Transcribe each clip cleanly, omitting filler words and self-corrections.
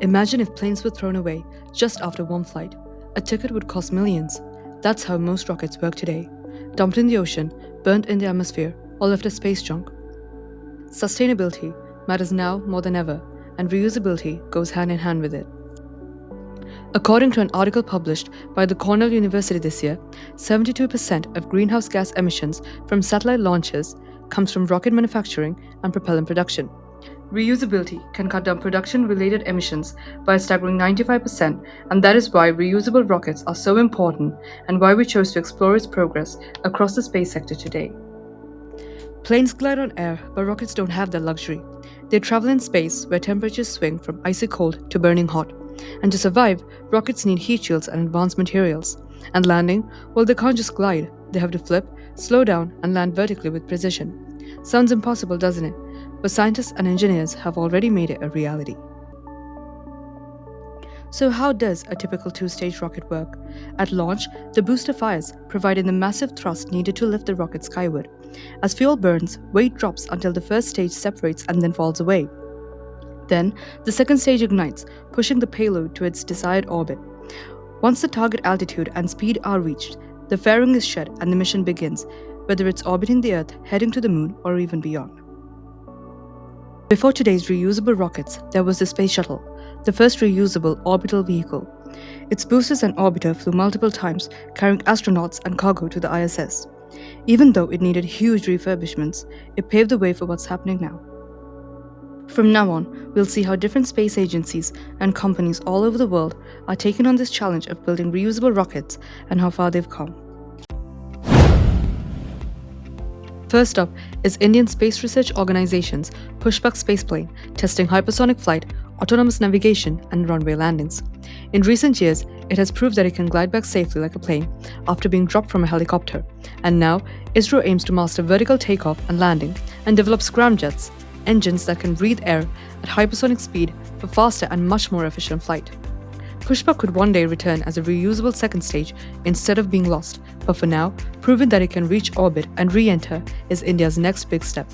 Imagine if planes were thrown away just after one flight. A ticket would cost millions. That's how most rockets work today. Dumped in the ocean, burnt in the atmosphere, or left as space junk. Sustainability matters now more than ever, and reusability goes hand in hand with it. According to an article published by the Cornell University this year, 72% of greenhouse gas emissions from satellite launches comes from rocket manufacturing and propellant production. Reusability can cut down production-related emissions by a staggering 95%, and that is why reusable rockets are so important and why we chose to explore its progress across the space sector today. Planes glide on air, but rockets don't have that luxury. They travel in space where temperatures swing from icy cold to burning hot. And to survive, rockets need heat shields and advanced materials. And landing, well, they can't just glide. They have to flip, slow down, and land vertically with precision. Sounds impossible, doesn't it? But scientists and engineers have already made it a reality. So how does a typical two-stage rocket work? At launch, the booster fires, providing the massive thrust needed to lift the rocket skyward. As fuel burns, weight drops until the first stage separates and then falls away. Then, the second stage ignites, pushing the payload to its desired orbit. Once the target altitude and speed are reached, the fairing is shed and the mission begins, whether it's orbiting the Earth, heading to the Moon, or even beyond. Before today's reusable rockets, there was the Space Shuttle, the first reusable orbital vehicle. Its boosters and orbiter flew multiple times, carrying astronauts and cargo to the ISS. Even though it needed huge refurbishments, it paved the way for what's happening now. From now on, we'll see how different space agencies and companies all over the world are taking on this challenge of building reusable rockets and how far they've come. First up is Indian Space Research Organization's Pushpak spaceplane, testing hypersonic flight, autonomous navigation, and runway landings. In recent years, it has proved that it can glide back safely like a plane after being dropped from a helicopter. And now, ISRO aims to master vertical takeoff and landing and develop Scram jets, engines that can breathe air at hypersonic speed for faster and much more efficient flight. Pushpak could one day return as a reusable second stage instead of being lost, but for now, proving that it can reach orbit and re-enter is India's next big step.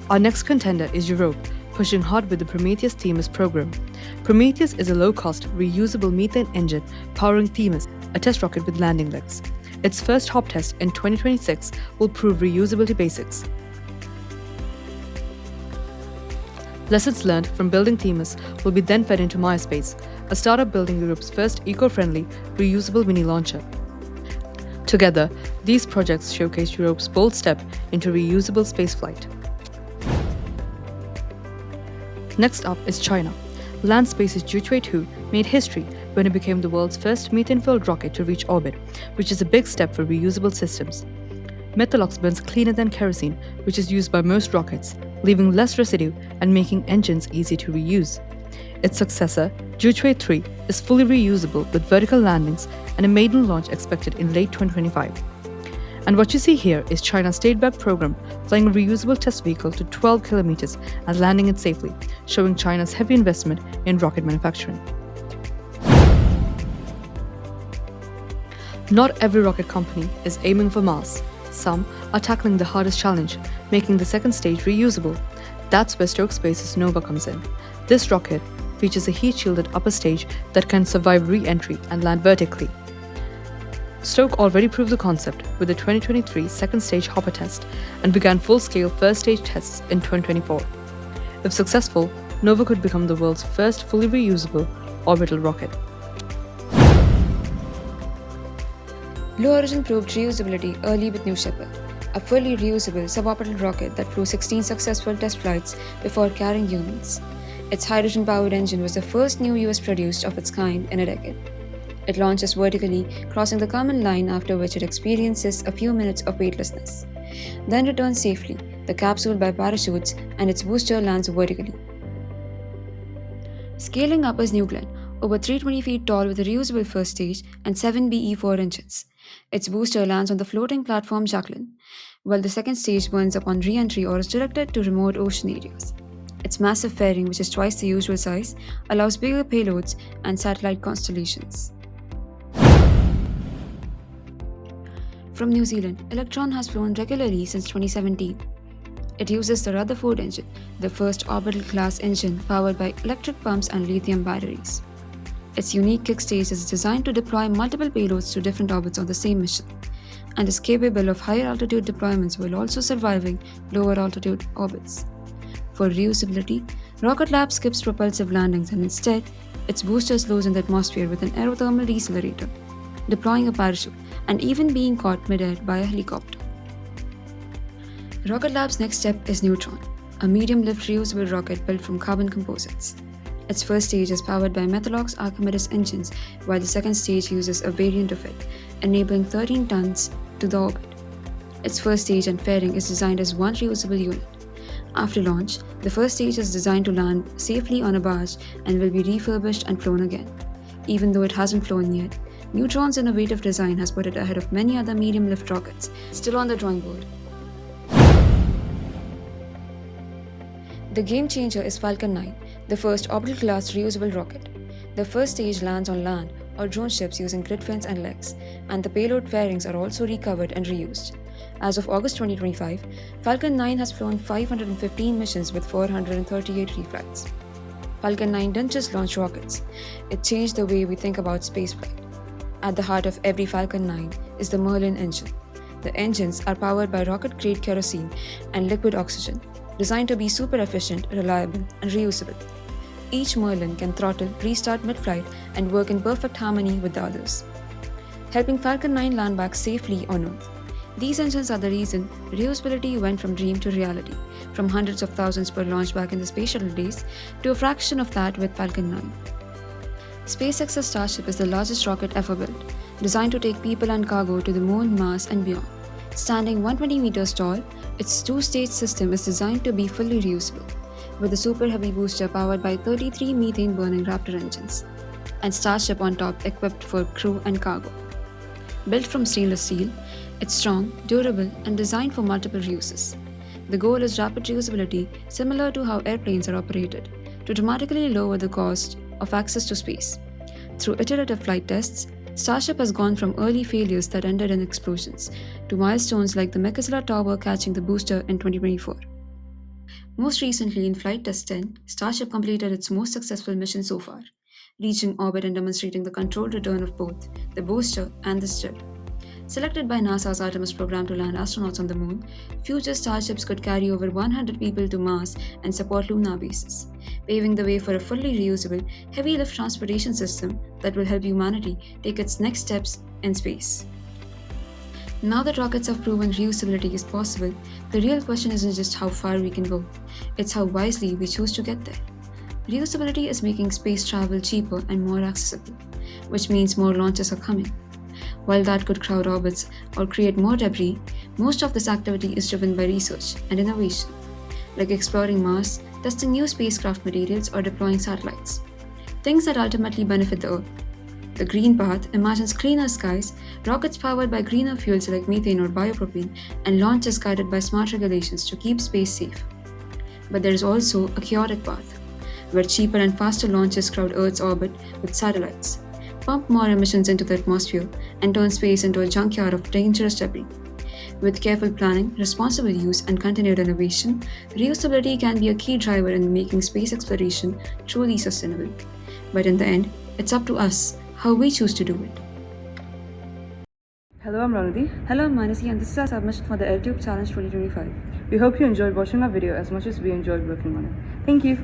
Our next contender is Europe, pushing hard with the Prometheus Themis program. Prometheus is a low-cost, reusable methane engine powering Themis, a test rocket with landing legs. Its first hop test in 2026 will prove reusability basics. Lessons learned from building Themis will be then fed into MaiaSpace, a startup building Europe's first eco-friendly, reusable mini launcher. Together, these projects showcase Europe's bold step into reusable spaceflight. Next up is China. Land Space's Zhuque 2 made history when it became the world's first methane-filled rocket to reach orbit, which is a big step for reusable systems. Methalox burns cleaner than kerosene, which is used by most rockets, leaving less residue and making engines easy to reuse. Its successor, Zhuque 3, is fully reusable with vertical landings and a maiden launch expected in late 2025. And what you see here is China's state-backed program flying a reusable test vehicle to 12 kilometers and landing it safely, showing China's heavy investment in rocket manufacturing. Not every rocket company is aiming for Mars. Some are tackling the hardest challenge, making the second stage reusable. That's where Stoke Space's Nova comes in. This rocket features a heat-shielded upper stage that can survive re-entry and land vertically. Stoke already proved the concept with the 2023 second stage hopper test and began full-scale first stage tests in 2024. If successful, Nova could become the world's first fully reusable orbital rocket. Blue Origin proved reusability early with New Shepard, a fully reusable suborbital rocket that flew 16 successful test flights before carrying humans. Its hydrogen-powered engine was the first new US-produced of its kind in a decade. It launches vertically, crossing the common line, after which it experiences a few minutes of weightlessness. Then returns safely, the capsule by parachutes, and its booster lands vertically. Scaling up is New Glenn, over 320 feet tall with a reusable first stage and 7 BE4 engines. Its booster lands on the floating platform Jacqueline, while the second stage burns upon re-entry or is directed to remote ocean areas. Its massive fairing, which is twice the usual size, allows bigger payloads and satellite constellations. From New Zealand, Electron has flown regularly since 2017. It uses the Rutherford engine, the first orbital class engine powered by electric pumps and lithium batteries. Its unique kick stage is designed to deploy multiple payloads to different orbits on the same mission, and is capable of higher altitude deployments while also surviving lower altitude orbits. For reusability, Rocket Lab skips propulsive landings and instead, its boosters lows in the atmosphere with an aerothermal decelerator, deploying a parachute, and even being caught midair by a helicopter. Rocket Lab's next step is Neutron, a medium-lift reusable rocket built from carbon composites. Its first stage is powered by Methalox Archimedes engines, while the second stage uses a variant of it, enabling 13 tons to the orbit. Its first stage and fairing is designed as one reusable unit. After launch, the first stage is designed to land safely on a barge and will be refurbished and flown again. Even though it hasn't flown yet, Neutron's innovative design has put it ahead of many other medium-lift rockets, still on the drawing board. The game changer is Falcon 9, the first orbital-class reusable rocket. The first stage lands on land or drone ships using grid fins and legs, and the payload fairings are also recovered and reused. As of August 2025, Falcon 9 has flown 515 missions with 438 reflights. Falcon 9 didn't just launch rockets, it changed the way we think about spaceflight. At the heart of every Falcon 9 is the Merlin engine. The engines are powered by rocket-grade kerosene and liquid oxygen, designed to be super efficient, reliable, and reusable. Each Merlin can throttle, restart mid-flight, and work in perfect harmony with the others, helping Falcon 9 land back safely on Earth. These engines are the reason reusability went from dream to reality, from hundreds of thousands per launch back in the space shuttle days to a fraction of that with Falcon 9. SpaceX's Starship is the largest rocket ever built, designed to take people and cargo to the moon, Mars, and beyond. Standing 120 meters tall, its two-stage system is designed to be fully reusable, with a super heavy booster powered by 33 methane-burning Raptor engines, and Starship on top equipped for crew and cargo. Built from stainless steel, it's strong, durable, and designed for multiple uses. The goal is rapid reusability, similar to how airplanes are operated, to dramatically lower the cost of access to space. Through iterative flight tests, Starship has gone from early failures that ended in explosions to milestones like the Mechazilla Tower catching the booster in 2024. Most recently, in Flight Test 10, Starship completed its most successful mission so far, reaching orbit and demonstrating the controlled return of both the booster and the strip. Selected by NASA's Artemis program to land astronauts on the moon, future Starships could carry over 100 people to Mars and support lunar bases, paving the way for a fully reusable, heavy-lift transportation system that will help humanity take its next steps in space. Now that rockets have proven reusability is possible, the real question isn't just how far we can go, it's how wisely we choose to get there. Reusability is making space travel cheaper and more accessible, which means more launches are coming. While that could crowd orbits or create more debris, most of this activity is driven by research and innovation, like exploring Mars, testing new spacecraft materials, or deploying satellites. Things that ultimately benefit the Earth. The Green Path imagines cleaner skies, rockets powered by greener fuels like methane or biopropane, and launches guided by smart regulations to keep space safe. But there is also a chaotic path, where cheaper and faster launches crowd Earth's orbit with satellites, pump more emissions into the atmosphere, and turn space into a junkyard of dangerous debris. With careful planning, responsible use, and continued innovation, reusability can be a key driver in making space exploration truly sustainable. But in the end, it's up to us how we choose to do it. Hello, I'm Ranudi. Hello, I'm Manasi, and this is our submission for the LTube Challenge 2025. We hope you enjoyed watching our video as much as we enjoyed working on it. Thank you.